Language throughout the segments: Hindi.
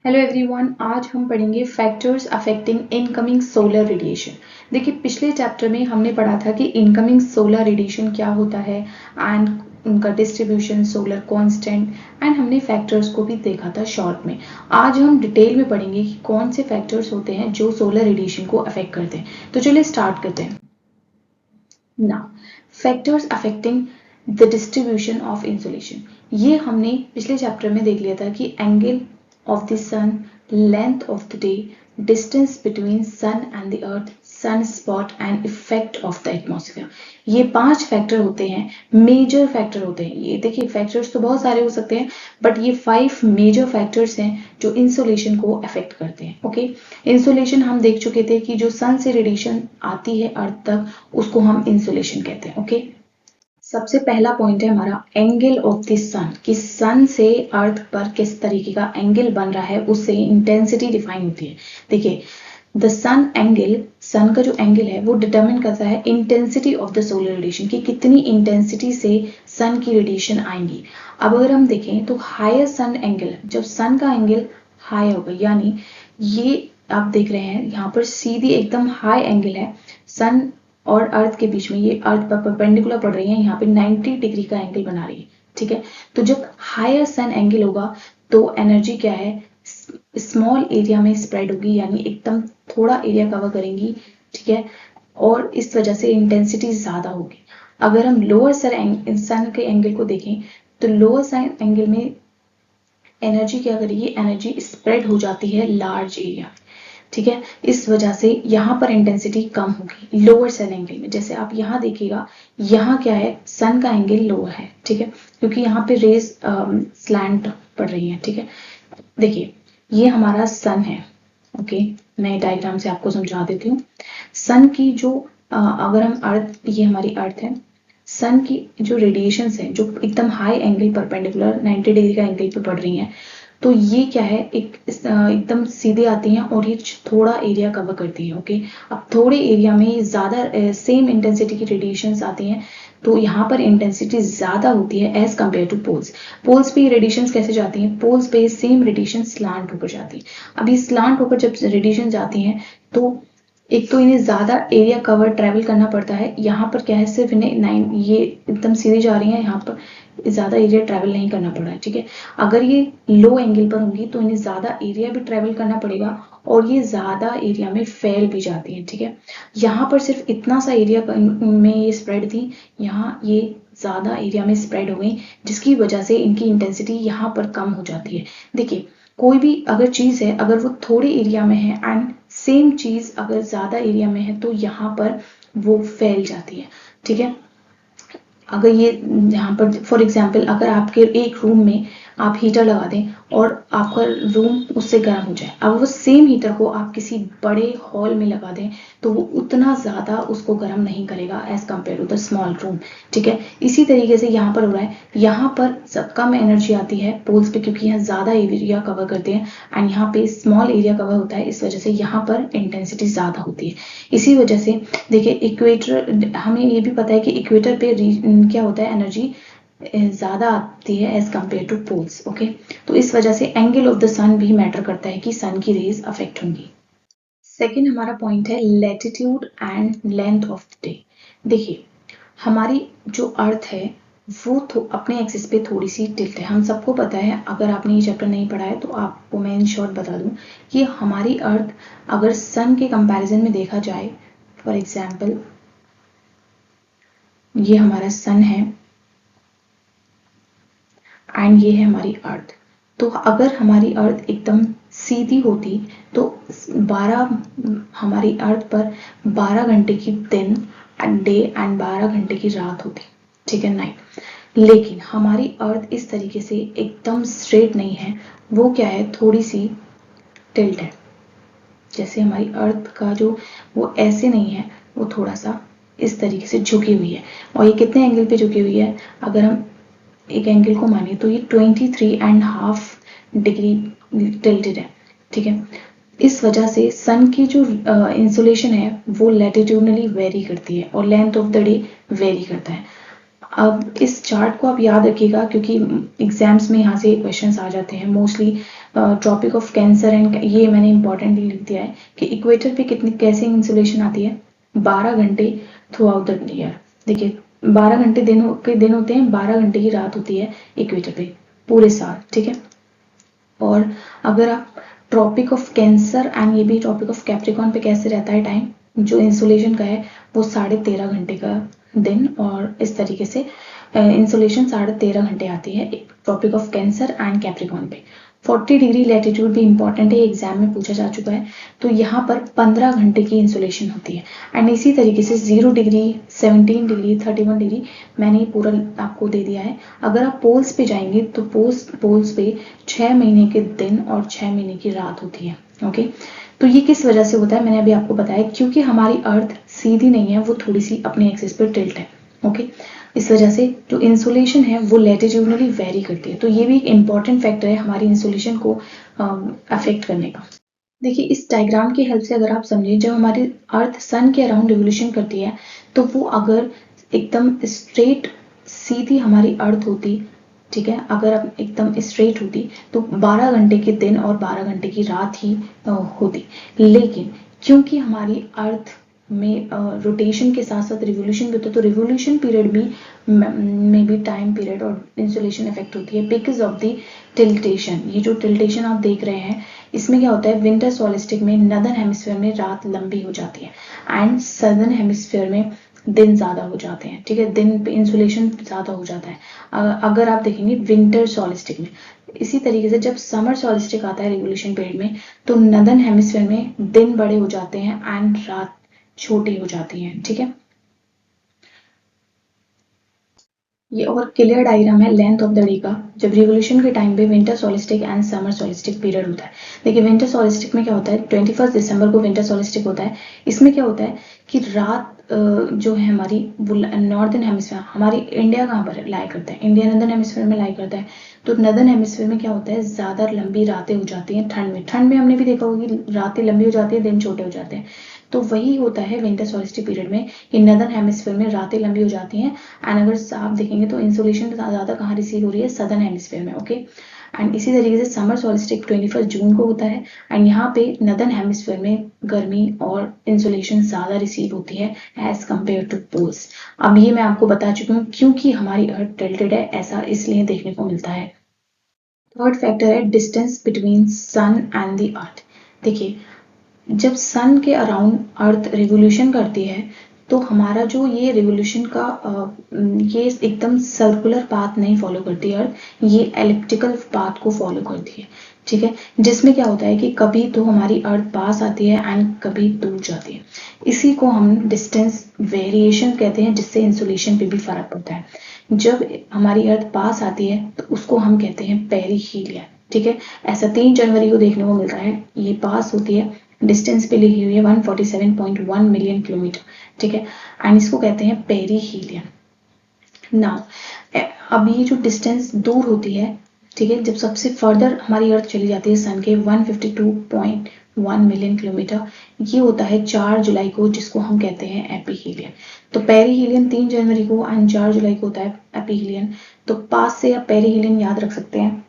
हेलो एवरीवन, आज हम पढ़ेंगे factors affecting incoming solar radiation. देखिए, पिछले चैप्टर में हमने पढ़ा था कि इनकमिंग सोलर रेडिएशन क्या होता है एंड उनका डिस्ट्रीब्यूशन, सोलर कांस्टेंट एंड हमने फैक्टर्स को भी देखा था शॉर्ट में। आज हम डिटेल में पढ़ेंगे कि कौन से फैक्टर्स होते हैं जो सोलर रेडिएशन को अफेक्ट करते हैं। तो चलिए स्टार्ट करते हैं। Now, factors affecting the distribution of insolation, ये हमने पिछले चैप्टर में देख लिया था कि angle of the sun, length of the day, distance between sun and the earth, sunspot and effect of the atmosphere। ये 5 फैक्टर होते हैं, मेजर फैक्टर होते हैं। ये देखिए, फैक्टर्स तो बहुत सारे हो सकते हैं बट ये 5 मेजर फैक्टर्स हैं जो इंसुलेशन को अफेक्ट करते हैं। ओके, इंसुलेशन हम देख चुके थे कि जो सन से रेडिएशन आती है अर्थ तक, उसको हम इंसुलेशन कहते हैं। ओके, सबसे पहला पॉइंट है हमारा एंगल ऑफ द सन, कि सन से अर्थ पर किस तरीके का एंगल बन रहा है, उससे इंटेंसिटी डिफाइन होती है। देखिए, द सन एंगल, सन का जो एंगल है वो डिटरमिन करता है intensity of the solar radiation, कि कितनी इंटेंसिटी से सन की रेडिएशन आएंगी। अब अगर हम देखें तो हायर सन एंगल, जब सन का एंगल हाई होगा, यानी ये आप देख रहे हैं यहाँ पर सीधी एकदम हाई एंगल है सन और अर्थ के बीच में, ये अर्थ पर परपेंडिकुलर पड़ रही है, यहाँ पे 90 डिग्री का एंगल बना रही है। ठीक है, तो जब हायर सन एंगल होगा तो एनर्जी क्या है, स्मॉल एरिया में स्प्रेड होगी, यानी एकदम थोड़ा एरिया कवर करेंगी। ठीक है, और इस वजह से इंटेंसिटी ज्यादा होगी। अगर हम लोअर सन के एंगल को देखें तो लोअर सन एंगल में एनर्जी क्या करेगी, एनर्जी स्प्रेड हो जाती है लार्ज एरिया। ठीक है, इस वजह से यहाँ पर इंटेंसिटी कम होगी लोअर सन एंगल में। जैसे आप यहाँ देखिएगा, यहाँ क्या है, सन का एंगल लोअर है। ठीक है, क्योंकि यहाँ पे रेज स्लैंट पड़ रही है। ठीक है, देखिए ये हमारा सन है। ओके, मैं डायग्राम से आपको समझा देती हूँ। सन की जो अगर हम अर्थ, ये हमारी अर्थ है, सन की जो रेडिएशंस है जो एकदम हाई एंगल परपेंडिकुलर 90 डिग्री का एंगल पे पड़ रही हैं, तो ये क्या है, एकदम सीधे आती हैं और ये थोड़ा एरिया कवर करती है। ओके, अब थोड़े एरिया में ज्यादा सेम इंटेंसिटी की रेडिएशंस आती हैं, तो यहाँ पर इंटेंसिटी ज्यादा होती है as compare to poles. Poles पे रेडिएशंस कैसे जाती हैं, पोल्स पे सेम रेडिएशन स्लांट होकर जाती है। अब ये स्लांट होकर जब रेडिएशन जाती हैं तो एक तो इन्हें ज्यादा एरिया कवर ट्रेवल करना पड़ता है। यहाँ पर क्या है, सिर्फ इन्हें 9, ये एकदम सीधी जा रही है, यहाँ पर ज्यादा एरिया ट्रेवल नहीं करना पड़ रहा है। ठीक है, अगर ये लो एंगल पर होंगी तो इन्हें ज्यादा एरिया भी ट्रेवल करना पड़ेगा और ये ज्यादा एरिया में फैल भी जाती है। ठीक है, यहाँ पर सिर्फ इतना सा एरिया में ये स्प्रेड थी, यहाँ ये ज्यादा एरिया में स्प्रेड हो गई, जिसकी वजह से इनकी इंटेंसिटी यहाँ पर कम हो जाती है। देखिए, कोई भी अगर चीज है, अगर वो थोड़े एरिया में है एंड सेम चीज अगर ज्यादा एरिया में है तो यहाँ पर वो फैल जाती है। ठीक है, अगर ये यहाँ पर फॉर एग्जाम्पल, अगर आपके एक रूम में आप हीटर लगा दें और आपका रूम उससे गर्म हो जाए, अब वो सेम हीटर को आप किसी बड़े हॉल में लगा दें तो वो उतना ज्यादा उसको गर्म नहीं करेगा as compare to the small room. ठीक है, इसी तरीके से यहाँ पर हो रहा है, यहाँ पर सब कम एनर्जी आती है पोल्स पे, क्योंकि यहाँ ज्यादा एरिया कवर करते हैं एंड यहाँ पे स्मॉल एरिया कवर होता है, इस वजह से यहाँ पर इंटेंसिटी ज्यादा होती है। इसी वजह से देखिए, इक्वेटर, हमें ये भी पता है कि इक्वेटर पे क्या होता है, एनर्जी ज्यादा आती है as compare to poles. Okay, तो इस वजह से एंगल ऑफ द सन भी मैटर करता है कि सन की रेज अफेक्ट होंगी। सेकेंड हमारा पॉइंट है latitude and length of the day. देखिए, हमारी जो अर्थ है वो अपने एक्सिस पे थोड़ी सी टिल्ट है, हम सबको पता है। अगर आपने ये चैप्टर नहीं पढ़ा है तो आपको मैं इन शॉर्ट बता दूं कि हमारी अर्थ अगर सन के कंपैरिजन में देखा जाए, फॉर एग्जाम्पल ये हमारा सन है एंड ये है हमारी अर्थ। तो अगर हमारी अर्थ एकदम सीधी होती तो 12, हमारी अर्थ पर 12 घंटे की दिन एंड डे एंड 12 घंटे की रात होती। ठीक है, नाइट। लेकिन हमारी अर्थ इस तरीके से एकदम स्ट्रेट नहीं है, वो क्या है, थोड़ी सी टिल्ट है। जैसे हमारी अर्थ का जो वो ऐसे नहीं है, वो थोड़ा सा इस तरीके से झुकी हुई है। और ये कितने एंगल पे झुकी हुई है, अगर हम एक एंगल को माने तो ये 23.5 डिग्री टिल्टेड है। ठीक है, इस वजह से सन की जो इंसुलेशन है वो लैटिट्यूडनली वेरी करती है और length of the day very करता है। अब इस चार्ट को आप याद रखिएगा क्योंकि एग्जाम्स में यहाँ से क्वेश्चंस आ जाते हैं mostly. Tropic of Cancer and ये मैंने इंपॉर्टेंटली लिख दिया है कि इक्वेटर पे कितनी कैसे इंसुलेशन आती है, 12 घंटे थ्रू आउट द ईयर। देखिए 12 घंटे दिन होते हैं, 12 घंटे की रात होती है इक्वेटर पे पूरे साल, ठीक है। और अगर आप ट्रॉपिक ऑफ कैंसर एंड ये भी ट्रॉपिक ऑफ कैप्रिकॉर्न पे कैसे रहता है टाइम, जो इंसुलेशन का है वो 13.5 घंटे का दिन, और इस तरीके से इंसुलेशन 13.5 घंटे आती है Tropic of Cancer and Capricorn पे। 40 डिग्री लैटिट्यूड भी इंपॉर्टेंट है, एग्जाम में पूछा जा चुका है, तो यहाँ पर 15 घंटे की इंसुलेशन होती है। एंड इसी तरीके से 0 डिग्री, 17 डिग्री, 31 डिग्री मैंने पूरा आपको दे दिया है। अगर आप पोल्स पे जाएंगे तो पोल्स पे 6 महीने के दिन और 6 महीने की रात होती है। ओके, तो ये किस वजह से होता है मैंने अभी आपको बताया, क्योंकि हमारी अर्थ सीधी नहीं है, वो थोड़ी सी अपने एक्सिस पर टिल्ट है। ओके, इस वजह से जो इंसुलेशन है वो लैटिट्यूडनली वेरी करती है। तो ये भी एक इंपॉर्टेंट फैक्टर है हमारी इंसुलेशन को अफेक्ट करने का। देखिए इस डायग्राम की हेल्प से अगर आप समझें, जब हमारी अर्थ सन के अराउंड रिवोल्यूशन करती है तो वो अगर एकदम स्ट्रेट सीधी हमारी अर्थ होती, ठीक है, अगर अब एकदम स्ट्रेट होती तो 12 घंटे के दिन और 12 घंटे की रात ही होती। लेकिन क्योंकि हमारी अर्थ में रोटेशन के साथ साथ रिवोल्यूशन भी होता है, तो रिवोल्यूशन पीरियड में भी टाइम पीरियड और इंसुलेशन इफेक्ट होती है बिकॉज ऑफ द टिल्टेशन। ये जो टिल्टेशन आप देख रहे हैं इसमें क्या होता है, विंटर सॉलिस्टिक में नदर्न हेमिस्फीयर में रात लंबी हो जाती है एंड सदर्न हेमिस्फीयर में दिन ज्यादा हो जाते हैं, ठीक है, दिन पे इंसुलेशन ज्यादा हो जाता है अगर आप देखेंगे विंटर सॉलिस्टिक में। इसी तरीके से जब समर सॉलिस्टिक आता है रिवोल्यूशन पीरियड में तो नदर्न हेमिस्फीयर में दिन बड़े हो जाते हैं एंड रात छोटी हो जाती है, ठीक है। ये और क्लियर डायग्राम है लेंथ ऑफ द डे का, जब रिवोल्यूशन के टाइम पे विंटर सॉलिस्टिक एंड समर सॉलिस्टिक पीरियड होता है। देखिए विंटर सॉलिस्टिक में क्या होता है, 21 दिसंबर को विंटर सॉलिस्टिक होता है। इसमें क्या होता है कि रात जो है हमारी नॉर्दर्न हेमिस्फीयर, हमारी इंडिया कहाँ पर लाई करता है, इंडिया नदर्न हेमिस्फीयर में लाई करता है। तो नदर्न हेमिस्फीयर में क्या होता है, ज्यादा लंबी रातें हो जाती हैं ठंड में हमने भी देखा होगा कि रातें लंबी हो जाती है, दिन छोटे हो जाते हैं। तो वही होता है विंटर सॉलिस्टिक पीरियड में कि नदर्न हेमिस्फीयर में रातें लंबी हो जाती हैं एंड अगर आप देखेंगे तो इंसुलेशन ज्यादा कहाँ रिसीव हो रही है, सदर्न हेमिस्फीयर में। ओके, एंड इसी तरीके से समर सॉलिस्टिक 21 जून को होता है एंड यहाँ पे नदर्न हेमिस्फीयर में गर्मी और इंसुलेशन ज्यादा रिसीव होती है एज कंपेयर टू पोल्स। अब ये मैं आपको बता चुकी हूँ क्योंकि हमारी अर्थ टिल्टेड है, ऐसा इसलिए देखने को मिलता है। थर्ड फैक्टर है distance between sun and the earth. देखिए जब सन के अराउंड अर्थ रिवोल्यूशन करती है तो हमारा जो ये रिवोल्यूशन का ये एकदम सर्कुलर पाथ नहीं फॉलो करती अर्थ, ये एलिप्टिकल पाथ को फॉलो करती है, ठीक है, जिसमें क्या होता है कि कभी तो हमारी अर्थ पास आती है एंड कभी दूर जाती है। इसी को हम डिस्टेंस वेरिएशन कहते हैं, जिससे इंसुलेशन पे भी फर्क पड़ता है। जब हमारी अर्थ पास आती है तो उसको हम कहते हैं पेरिहीलियन, ठीक है। ऐसा 3 जनवरी को देखने को मिलता है, ये पास होती है, डिस्टेंस पे लिखी हुई है 147.1 मिलियन किलोमीटर, ठीक है, एंड इसको कहते हैं पेरिहीलियन। नाउ अब ये जो डिस्टेंस दूर होती है, ठीक है, जब सबसे फर्दर हमारी अर्थ चली जाती है सन के 152.1 मिलियन किलोमीटर, ये होता है 4 जुलाई को, जिसको हम कहते हैं एपीहीलियन। तो पेरिहीलियन 3 जनवरी को एंड 4 जुलाई को होता है एपीहीलियन। तो पास से आप पेरिहीलियन याद रख सकते हैं।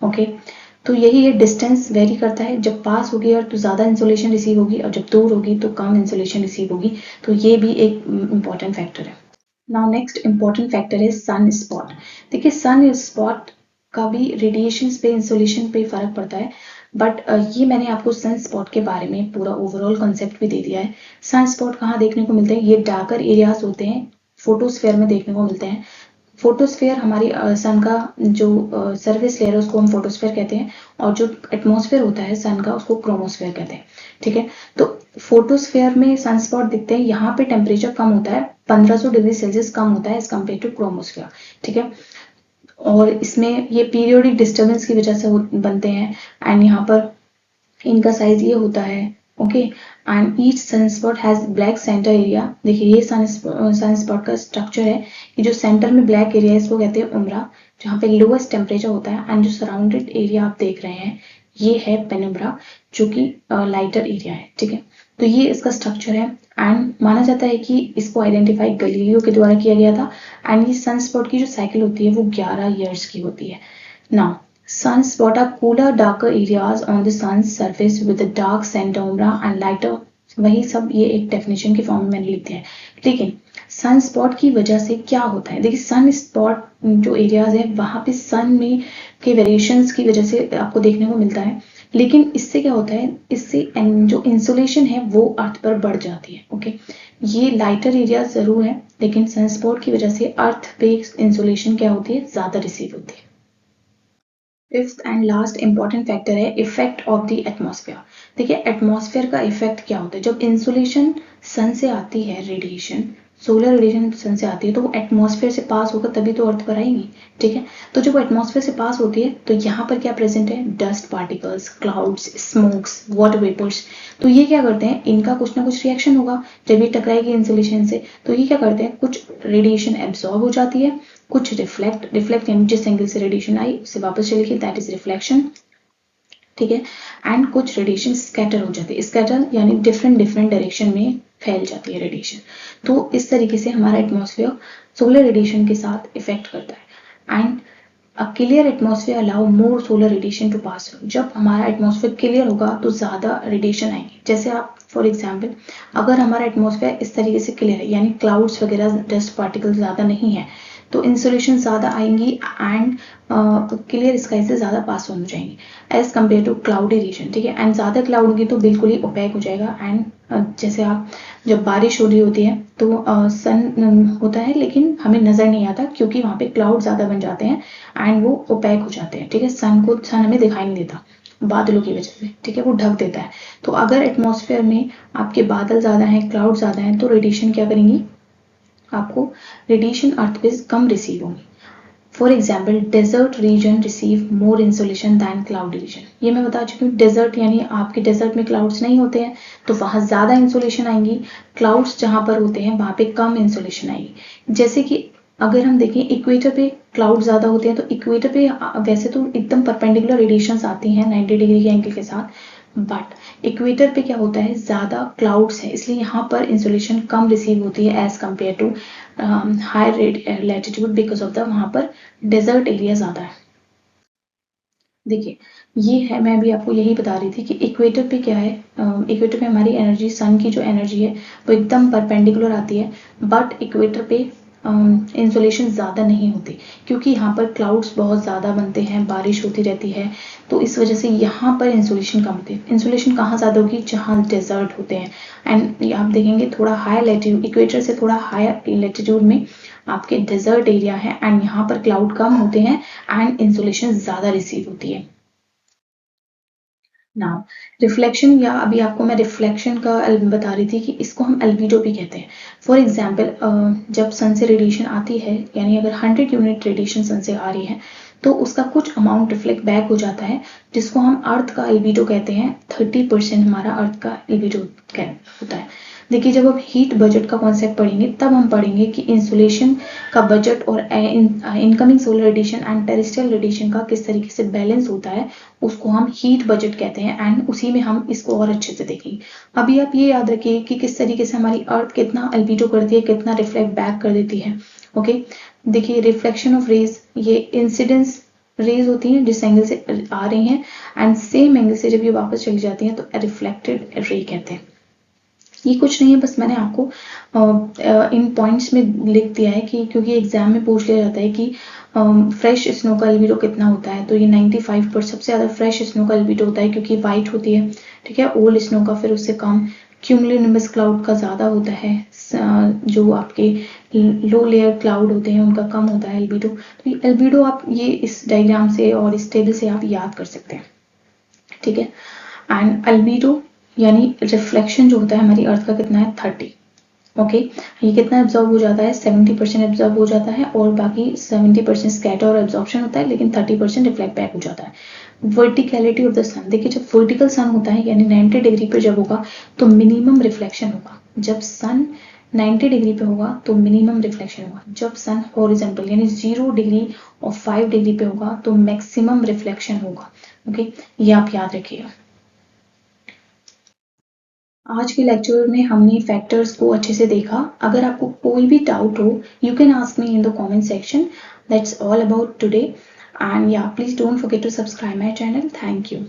ओके, तो यही है, डिस्टेंस वेरी करता है, जब पास होगी और तो ज्यादा इंसुलेशन रिसीव होगी और जब दूर होगी तो कम इंसुलेशन रिसीव होगी। तो ये भी एक इंपॉर्टेंट फैक्टर है। नाउ नेक्स्ट इंपॉर्टेंट फैक्टर है सन स्पॉट। देखिए सन स्पॉट का भी रेडिएशन पे इंसुलेशन पे फर्क पड़ता है, बट ये मैंने आपको सन स्पॉट के बारे में पूरा ओवरऑल कॉन्सेप्ट भी दे दिया है। सन स्पॉट कहाँ देखने को मिलते हैं, ये डार्कर एरियाज होते हैं, फोटोस्फेयर में देखने को मिलते हैं। फोटोस्फेयर हमारी सन का जो सरफेस लेयर है उसको हम फोटोस्फेयर कहते हैं, और जो एटमॉस्फेयर होता है सन का उसको क्रोमोस्फेयर कहते हैं, ठीक है। तो फोटोस्फेयर में सनस्पॉट दिखते हैं, यहाँ पे टेम्परेचर कम होता है, 1500 डिग्री सेल्सियस कम होता है एज कम्पेयर टू क्रोमोस्फेयर, ठीक है। और इसमें ये पीरियोडिक डिस्टर्बेंस की वजह से बनते हैं एंड यहाँ पर इनका साइज ये होता है। Okay, and each sunspot has black centre area. देखिए ये सनस्पॉट का स्ट्रक्चर है कि जो सेंटर में ब्लैक एरिया है इसको कहते हैं उम्रा, जहाँ पे लोएस्ट टेम्परेचर होता है, एंड जो सराउंडेड एरिया आप देख रहे हैं ये है पेनिम्ब्रा जो कि लाइटर एरिया है, ठीक है। तो ये इसका स्ट्रक्चर है एंड माना जाता है कि इसको आइडेंटिफाई गैलीलियो के द्वारा किया गया था। एंड ये सन स्पॉट की जो साइकिल होती है वो 11 ईयर्स की होती है। Now sunspot are cooler darker areas on the sun's surface with a dark centromera and lighter, वही सब ये एक डेफिनेशन के फॉर्म में मैंने लिख दिया है। लेकिन सन स्पॉट की वजह से क्या होता है, देखिए सन स्पॉट जो एरियाज है वहां पे सन में के वेरिएशंस की वजह से आपको देखने को मिलता है। लेकिन इससे क्या होता है, इससे जो इंसुलेशन है वो अर्थ पर बढ़ जाती है। ओके, ये लाइटर एरिया जरूर है लेकिन सनस्पॉट की वजह से अर्थ पे इंसुलेशन क्या होती है, ज्यादा रिसीव होती है। Fifth and last important factor है इफेक्ट ऑफ द एटमॉस्फेयर। देखिए एटमॉस्फेयर का इफेक्ट क्या होता है, जब इंसुलेशन सन से आती है, रेडिएशन सोलर रेडिएशन सन से आती है तो वो एटमॉस्फेयर से पास होकर तभी तो अर्थ पर आएंगी, ठीक है। तो जब वो एटमॉस्फेयर से पास होती है तो यहाँ पर क्या प्रेजेंट है, dust particles, clouds, smokes, water vapours. तो ये क्या करते हैं, इनका कुछ ना कुछ रिएक्शन होगा जब ये टकराएगी इंसुलेशन से। तो ये क्या करते हैं, कुछ रेडिएशन एब्जॉर्ब हो जाती है, कुछ रिफ्लेक्ट यानी जिस एंगल से रेडिएशन आई उससे वापस चली गई, दैट इज रिफ्लेक्शन, ठीक है। एंड कुछ रेडिएशन स्कैटर हो जाती है, स्कैटर यानी डिफरेंट डायरेक्शन में फैल जाती है रेडिएशन। तो इस तरीके से हमारा एटमॉस्फेयर सोलर रेडिएशन के साथ इफेक्ट करता है। And a clear atmosphere allow more solar radiation to pass through. जब हमारा एटमॉस्फेयर क्लियर होगा तो ज्यादा रेडिएशन आएंगे। जैसे आप फॉर एग्जांपल अगर हमारा एटमॉस्फेयर इस तरीके से क्लियर है यानी क्लाउड्स वगैरह डस्ट पार्टिकल ज्यादा नहीं है तो इंसुलेशन ज्यादा आएंगी एंड क्लियर स्काई से ज्यादा पास ऑन हो जाएंगी as compare to cloudy region, ठीक है। एंड ज्यादा क्लाउड होगी तो बिल्कुल ही ओपेक हो जाएगा। एंड जैसे आप जब बारिश हो रही होती है तो सन होता है लेकिन हमें नजर नहीं आता क्योंकि वहां पे क्लाउड ज्यादा बन जाते हैं एंड वो ओपेक हो जाते हैं, ठीक है। सन हमें दिखाई नहीं देता बादलों की वजह से, ठीक है, वो ढक देता है। तो अगर एटमॉस्फेयर में आपके बादल ज्यादा हैं, क्लाउड ज्यादा हैं तो रेडिएशन क्या करेंगी, आपको रेडिएशन अर्थ पे कम रिसीव होंगी। For example desert region receive more insulation than cloudy region. ये मैं बता चुकी हूँ, डेजर्ट यानी आपके डेजर्ट में क्लाउड्स नहीं होते हैं तो वहां ज्यादा इंसुलेशन आएंगी, क्लाउड्स जहां पर होते हैं वहां पे कम इंसुलेशन आएगी। जैसे कि अगर हम देखें इक्वेटर पे क्लाउड ज्यादा होते हैं तो इक्वेटर पे वैसे तो एकदम परपेंडिकुलर रेडिएशंस आती हैं 90 डिग्री के एंगल के साथ, बट इक्वेटर पे क्या होता है, ज्यादा क्लाउड्स है इसलिए यहाँ पर इंसुलेशन कम रिसीव होती है as compare to higher latitude because of the वहां पर डेजर्ट एरिया ज्यादा है। देखिए ये है, मैं भी आपको यही बता रही थी कि इक्वेटर पे क्या है, इक्वेटर पे हमारी एनर्जी, सन की जो एनर्जी है वो एकदम परपेंडिकुलर आती है, बट इक्वेटर पे इंसुलेशन ज़्यादा नहीं होती क्योंकि यहाँ पर क्लाउड्स बहुत ज़्यादा बनते हैं, बारिश होती रहती है तो इस वजह से यहाँ पर इंसुलेशन कम होती है। इंसुलेशन कहाँ ज़्यादा होगी, जहाँ डेजर्ट होते हैं। एंड आप देखेंगे थोड़ा हायर लैटिट्यूड, इक्वेटर से थोड़ा हायर लैटिट्यूड में आपके डेजर्ट एरिया है एंड यहाँ पर क्लाउड कम होते हैं एंड इंसुलेशन ज़्यादा रिसीव होती है। नाउ रिफ्लेक्शन, या अभी आपको मैं रिफ्लेक्शन का बता रही थी कि इसको हम एल्बिडो भी कहते हैं। फॉर एग्जाम्पल जब सन से रेडिएशन आती है यानी अगर 100 यूनिट रेडिएशन सन से आ रही है तो उसका कुछ अमाउंट रिफ्लेक्ट बैक हो जाता है जिसको हम अर्थ का एल्बिडो कहते हैं। 30% हमारा अर्थ का एल्बिडो होता है। देखिए जब हम हीट बजट का कॉन्सेप्ट पढ़ेंगे तब हम पढ़ेंगे कि इंसुलेशन का बजट और incoming solar radiation and terrestrial radiation का किस तरीके से बैलेंस होता है, उसको हम हीट बजट कहते हैं एंड उसी में हम इसको और अच्छे से देखेंगे। अभी आप ये याद रखिए कि किस तरीके से हमारी अर्थ कितना एल्बिडो करती है, कितना रिफ्लेक्ट बैक कर देती है। ओके, देखिए रिफ्लेक्शन ऑफ रेज, ये इंसिडेंस रेज होती हैं जिस एंगल से आ रही हैं एंड सेम एंगल से जब ये वापस चली जाती हैं तो रिफ्लेक्टेड रे कहते हैं। ये कुछ नहीं है, बस मैंने आपको इन पॉइंट्स में लिख दिया है कि क्योंकि एग्जाम में पूछ लिया जाता है कि फ्रेश स्नो का एल्बिडो कितना होता है तो ये 95% सबसे ज्यादा फ्रेश स्नो का एल्बिडो होता है क्योंकि वाइट होती है, ठीक है। ओल्ड स्नो का फिर उससे कम, क्यूमुलोनिम्बस क्लाउड का ज्यादा होता है, जो आपके लो लेयर क्लाउड होते हैं उनका कम होता है एल्बिडो। तो ये एल्बिडो आप ये इस डायग्राम से और इस टेबल से आप याद कर सकते हैं, ठीक है। एंड एल्बिडो यानी रिफ्लेक्शन जो होता है हमारी अर्थ का कितना है 30। ओके, ये कितना एब्जॉर्ब हो जाता है 70% एब्जॉर्ब हो जाता है और बाकी 70% स्कैटर और एब्जॉर्प्शन होता है लेकिन 30% रिफ्लेक्ट बैक हो जाता है। वर्टिकलिटी ऑफ द सन, देखिए जब वर्टिकल सन होता है यानी 90 डिग्री पे जब होगा तो मिनिमम रिफ्लेक्शन होगा। जब सन 90 डिग्री पे होगा तो मिनिमम रिफ्लेक्शन होगा। जब सन हॉरिजॉन्टल यानी 0 डिग्री और 5 डिग्री पे होगा तो मैक्सिमम रिफ्लेक्शन होगा। ओके, ये आप याद रखिएगा। आज के लेक्चर में हमने फैक्टर्स को अच्छे से देखा। अगर आपको कोई भी डाउट हो, you can ask me in the comment section. That's all about today, and yeah please don't forget to subscribe my channel. Thank you.